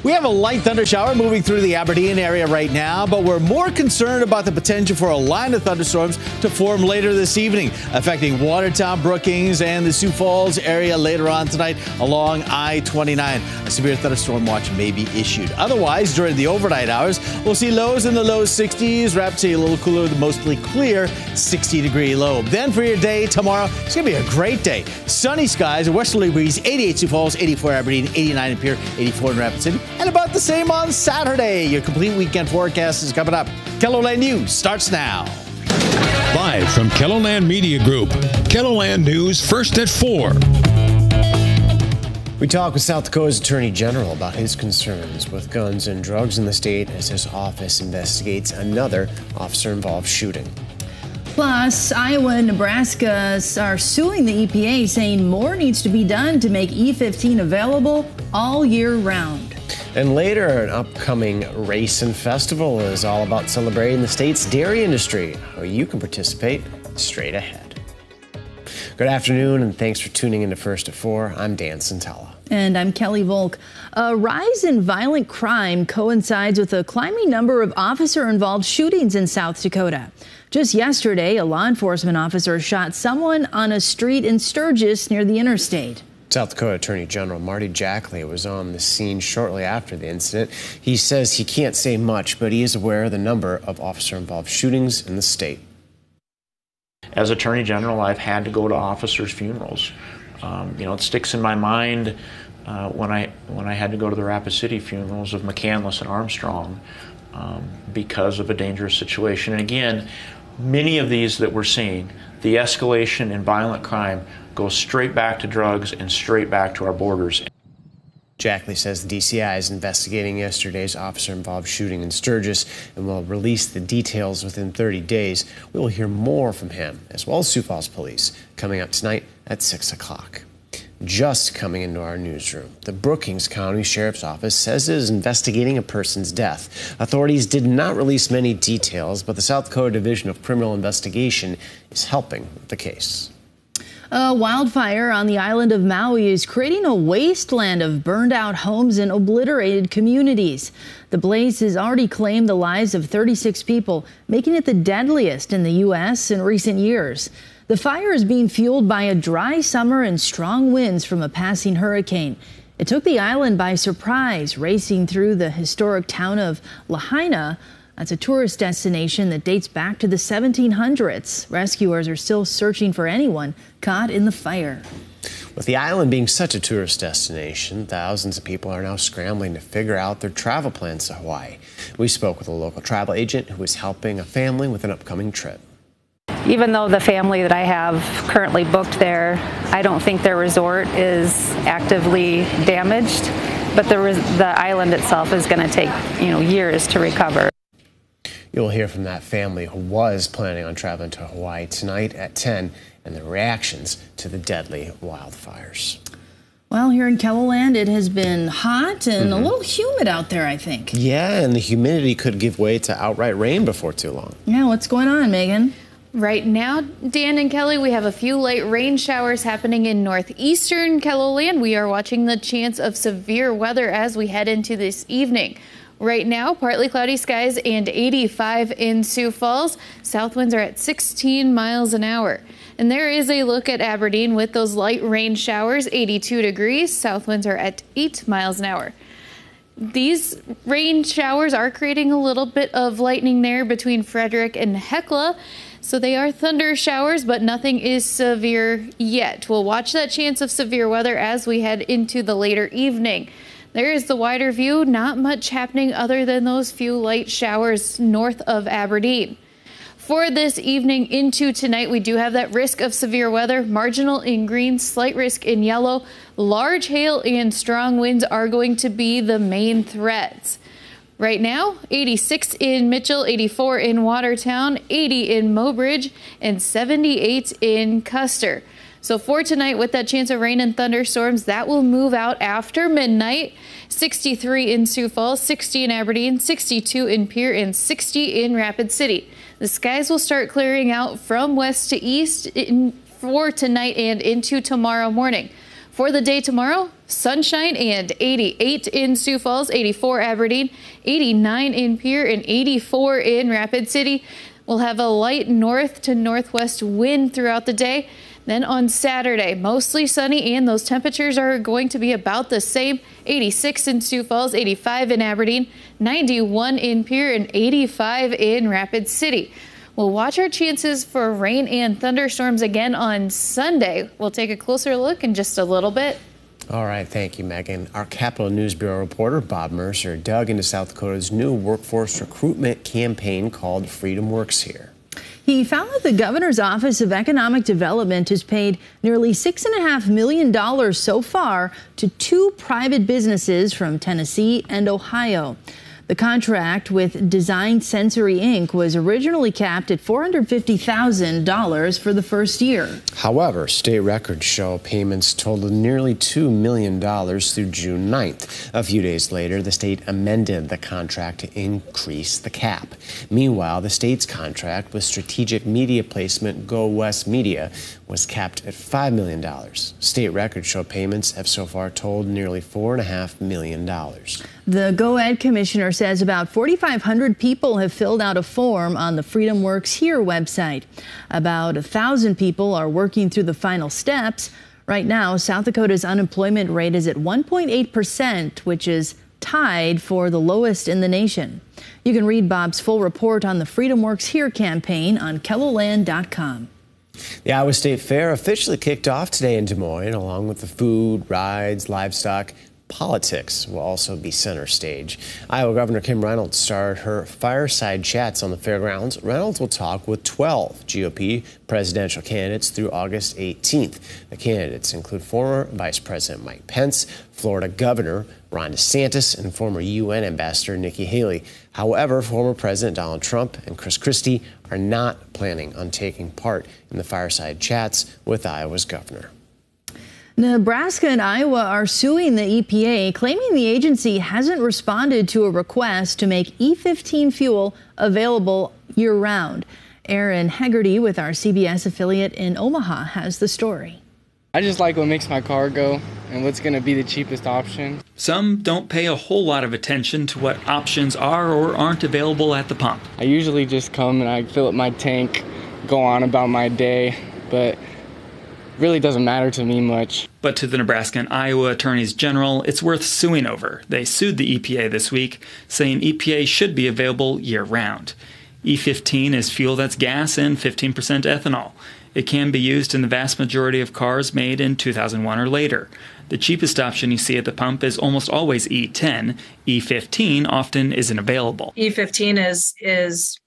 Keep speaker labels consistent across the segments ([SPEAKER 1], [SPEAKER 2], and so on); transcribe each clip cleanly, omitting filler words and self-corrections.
[SPEAKER 1] We have a light thunder shower moving through the Aberdeen area right now, but we're more concerned about the potential for a line of thunderstorms to form later this evening, affecting Watertown, Brookings, and the Sioux Falls area later on tonight along I-29. A severe thunderstorm watch may be issued. Otherwise, during the overnight hours, we'll see lows in the low 60s. Rapids a little cooler, mostly clear, 60-degree low. Then for your day tomorrow, it's going to be a great day. Sunny skies, a westerly breeze, 88 Sioux Falls, 84 Aberdeen, 89 in Pierre, 84 in Rapid City, and about the same on Saturday. Your complete weekend forecast is coming up. KELOLAND News starts now.
[SPEAKER 2] Live from KELOLAND Media Group, KELOLAND News first at 4.
[SPEAKER 3] We talk with South Dakota's Attorney General about his concerns with guns and drugs in the state as his office investigates another officer-involved shooting.
[SPEAKER 4] Plus, Iowa and Nebraska are suing the EPA, saying more needs to be done to make E15 available all year round.
[SPEAKER 3] And later, an upcoming race and festival is all about celebrating the state's dairy industry. How you can participate straight ahead. Good afternoon, and thanks for tuning in to First at 4. I'm Dan Santella.
[SPEAKER 4] And I'm Kelly Volk. A rise in violent crime coincides with a climbing number of officer-involved shootings in South Dakota. Just yesterday, a law enforcement officer shot someone on a street in Sturgis near the interstate.
[SPEAKER 3] South Dakota Attorney General Marty Jackley was on the scene shortly after the incident. He says he can't say much, but he is aware of the number of officer-involved shootings in the state.
[SPEAKER 5] As Attorney General, I've had to go to officers' funerals. It sticks in my mind when I had to go to the Rapid City funerals of McCandless and Armstrong because of a dangerous situation. And again, many of these that we're seeing, the escalation in violent crime goes straight back to drugs and straight back to our borders.
[SPEAKER 3] Jackley says the DCI is investigating yesterday's officer-involved shooting in Sturgis and will release the details within 30 days. We will hear more from him, as well as Sioux Falls Police, coming up tonight at 6 o'clock. Just coming into our newsroom, the Brookings County Sheriff's Office says it is investigating a person's death. Authorities did not release many details, but the South Dakota Division of Criminal Investigation is helping with the case.
[SPEAKER 4] A wildfire on the island of Maui is creating a wasteland of burned-out homes and obliterated communities. The blaze has already claimed the lives of 36 people, making it the deadliest in the U.S. in recent years. The fire is being fueled by a dry summer and strong winds from a passing hurricane. It took the island by surprise, racing through the historic town of Lahaina. That's a tourist destination that dates back to the 1700s. Rescuers are still searching for anyone caught in the fire.
[SPEAKER 3] With the island being such a tourist destination, thousands of people are now scrambling to figure out their travel plans to Hawaii. We spoke with a local travel agent who is helping a family with an upcoming trip.
[SPEAKER 6] Even though the family that I have currently booked there, I don't think their resort is actively damaged, but the island itself is going to take, years to recover.
[SPEAKER 3] You'll hear from that family who was planning on traveling to Hawaii tonight at 10 and the reactions to the deadly wildfires.
[SPEAKER 4] Well, here in KELOLAND, it has been hot and a little humid out there, I think.
[SPEAKER 3] Yeah, and the humidity could give way to outright rain before too long.
[SPEAKER 4] Yeah, what's going on, Megan?
[SPEAKER 7] Right now, Dan and Kelly, we have a few light rain showers happening in northeastern KELOLAND. We are watching the chance of severe weather as we head into this evening. Right now, partly cloudy skies and 85 in Sioux Falls. South winds are at 16 miles an hour. And there is a look at Aberdeen with those light rain showers, 82 degrees. South winds are at 8 miles an hour. These rain showers are creating a little bit of lightning there between Frederick and Hecla. So they are thunder showers, but nothing is severe yet. We'll watch that chance of severe weather as we head into the later evening. There is the wider view, not much happening other than those few light showers north of Aberdeen. For this evening into tonight, we do have that risk of severe weather, marginal in green, slight risk in yellow. Large hail and strong winds are going to be the main threats. Right now, 86 in Mitchell, 84 in Watertown, 80 in Mobridge, and 78 in Custer. So for tonight, with that chance of rain and thunderstorms, that will move out after midnight. 63 in Sioux Falls, 60 in Aberdeen, 62 in Pierre, and 60 in Rapid City. The skies will start clearing out from west to east for tonight and into tomorrow morning. For the day tomorrow, sunshine and 88 in Sioux Falls, 84 Aberdeen, 89 in Pierre, and 84 in Rapid City. We'll have a light north to northwest wind throughout the day. Then on Saturday, mostly sunny, and those temperatures are going to be about the same. 86 in Sioux Falls, 85 in Aberdeen, 91 in Pierre, and 85 in Rapid City. We'll watch our chances for rain and thunderstorms again on Sunday. We'll take a closer look in just a little bit.
[SPEAKER 3] All right, thank you, Megan. Our Capitol News Bureau reporter, Bob Mercer, dug into South Dakota's new workforce recruitment campaign called Freedomworks Here.
[SPEAKER 4] He found that the governor's Office of Economic Development has paid nearly $6.5 million so far to 2 private businesses from Tennessee and Ohio. The contract with Design Sensory Inc. was originally capped at $450,000 for the first year.
[SPEAKER 3] However, state records show payments totaled nearly $2 million through June 9th. A few days later, the state amended the contract to increase the cap. Meanwhile, the state's contract with strategic media placement Go West Media was capped at $5 million. State records show payments have so far totaled nearly $4.5 million.
[SPEAKER 4] The GoEd commissioner says about 4,500 people have filled out a form on the Freedomworks Here website. About 1,000 people are working through the final steps. Right now, South Dakota's unemployment rate is at 1.8%, which is tied for the lowest in the nation. You can read Bob's full report on the Freedomworks Here campaign on KELOLAND.com.
[SPEAKER 3] The Iowa State Fair officially kicked off today in Des Moines, along with the food, rides, livestock. Politics will also be center stage. Iowa Governor Kim Reynolds started her fireside chats on the fairgrounds. Reynolds will talk with 12 GOP presidential candidates through August 18th. The candidates include former Vice President Mike Pence, Florida Governor Ron DeSantis, and former UN Ambassador Nikki Haley. However, former President Donald Trump and Chris Christie are not planning on taking part in the fireside chats with Iowa's governor.
[SPEAKER 4] Nebraska and Iowa are suing the EPA, claiming the agency hasn't responded to a request to make E15 fuel available year-round. Aaron Hegarty with our CBS affiliate in Omaha has the story.
[SPEAKER 8] I just like what makes my car go and what's going to be the cheapest option.
[SPEAKER 9] Some don't pay a whole lot of attention to what options are or aren't available at the pump.
[SPEAKER 8] I usually just come and I fill up my tank, go on about my day, but really doesn't matter to me much.
[SPEAKER 9] But to the Nebraska and Iowa attorneys general, it's worth suing over. They sued the EPA this week, saying EPA should be available year-round. E15 is fuel that's gas and 15% ethanol. It can be used in the vast majority of cars made in 2001 or later. The cheapest option you see at the pump is almost always E10. E15 often isn't available.
[SPEAKER 10] E15 is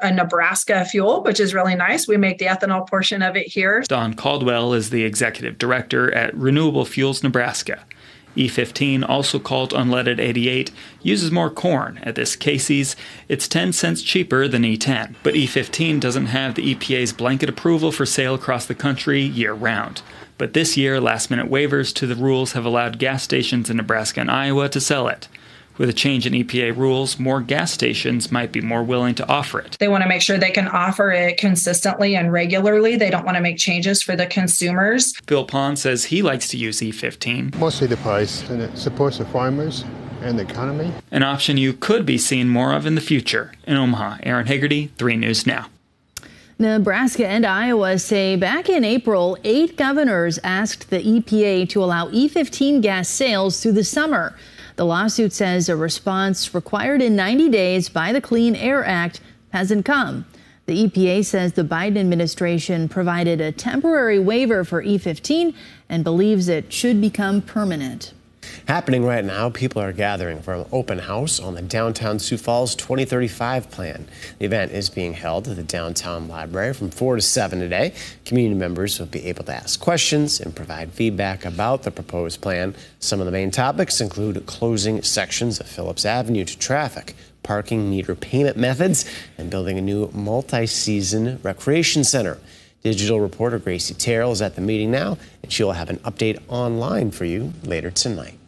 [SPEAKER 10] a Nebraska fuel, which is really nice. We make the ethanol portion of it here.
[SPEAKER 9] Don Caldwell is the executive director at Renewable Fuels Nebraska. E15, also called unleaded 88, uses more corn. At this Casey's, it's 10 cents cheaper than E10. But E15 doesn't have the EPA's blanket approval for sale across the country year-round. But this year, last-minute waivers to the rules have allowed gas stations in Nebraska and Iowa to sell it. With a change in EPA rules, more gas stations might be more willing to offer it.
[SPEAKER 10] They want to make sure they can offer it consistently and regularly. They don't want to make changes for the consumers.
[SPEAKER 9] Phil Pond says he likes to use E15.
[SPEAKER 11] Mostly the price, and it supports the farmers and the economy.
[SPEAKER 9] An option you could be seeing more of in the future. In Omaha, Aaron Hegarty, 3 News Now.
[SPEAKER 4] Nebraska and Iowa say back in April, 8 governors asked the EPA to allow E15 gas sales through the summer. The lawsuit says a response required in 90 days by the Clean Air Act hasn't come. The EPA says the Biden administration provided a temporary waiver for E15 and believes it should become permanent.
[SPEAKER 3] Happening right now, people are gathering for an open house on the Downtown Sioux Falls 2035 plan. The event is being held at the Downtown Library from 4 to 7 today. Community members will be able to ask questions and provide feedback about the proposed plan. Some of the main topics include closing sections of Phillips Avenue to traffic, parking meter payment methods, and building a new multi-season recreation center. Digital reporter Gracie Terrell is at the meeting now, and she'll have an update online for you later tonight.